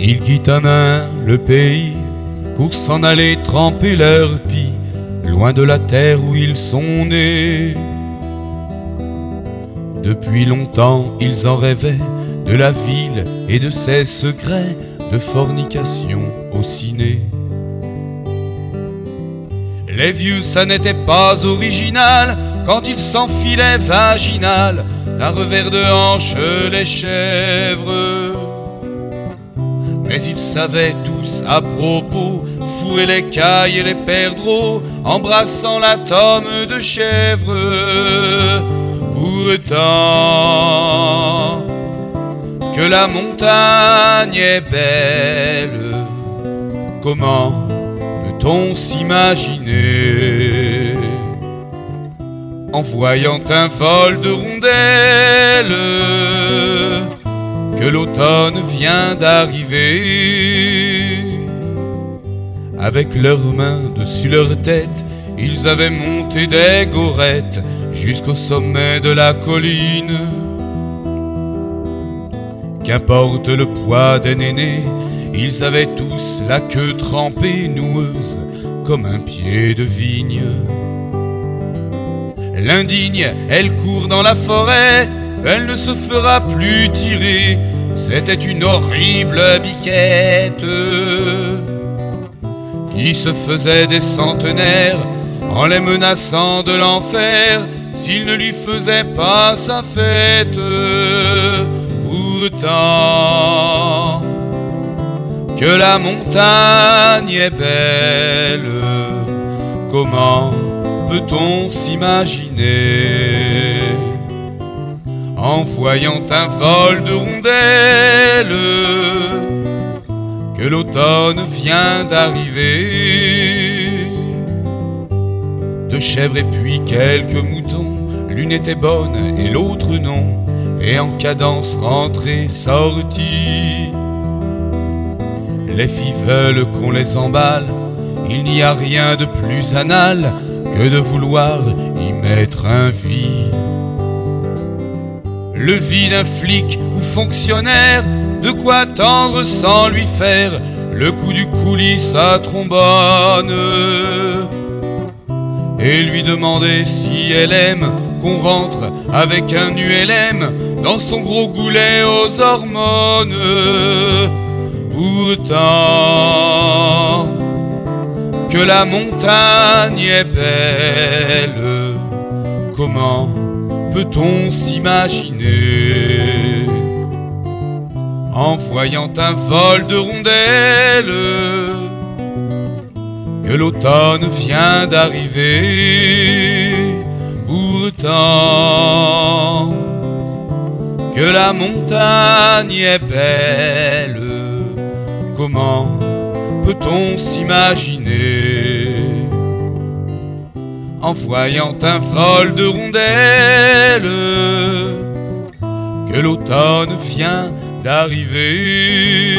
Ils quittent un à un le pays pour s'en aller tremper leur pie loin de la terre où ils sont nés. Depuis longtemps ils en rêvaient, de la ville et de ses secrets, de fornication au ciné. Les vieux, ça n'était pas original quand ils s'enfilaient vaginal d'un revers de hanche les chèvres. Mais ils savaient tous à propos fourrer les cailles et les perdreaux, embrassant la tome de chèvre. Pourtant que la montagne est belle, comment peut-on s'imaginer en voyant un vol de rondelles que l'automne vient d'arriver? Avec leurs mains dessus leur tête, ils avaient monté des gorettes jusqu'au sommet de la colline. Qu'importe le poids des nénés, ils avaient tous la queue trempée, noueuse comme un pied de vigne. L'indigne, elle court dans la forêt, elle ne se fera plus tirer. C'était une horrible biquette qui se faisait des centenaires en les menaçant de l'enfer s'ils ne lui faisaient pas sa fête. Pourtant que la montagne est belle, comment peut-on s'imaginer en voyant un vol de rondelles que l'automne vient d'arriver? Deux chèvres et puis quelques moutons, l'une était bonne et l'autre non, et en cadence rentrée-sortie. Les filles veulent qu'on les emballe, il n'y a rien de plus anal que de vouloir y mettre un vie. Le vie d'un flic ou fonctionnaire, de quoi attendre sans lui faire le coup du coulis à trombone, et lui demander si elle aime qu'on rentre avec un ULM dans son gros goulet aux hormones. Pourtant que la montagne est belle, comment peut-on s'imaginer en voyant un vol de rondelles que l'automne vient d'arriver? Pourtant que la montagne est belle, comment peut-on s'imaginer en voyant un vol de rondelles que l'automne vient d'arriver?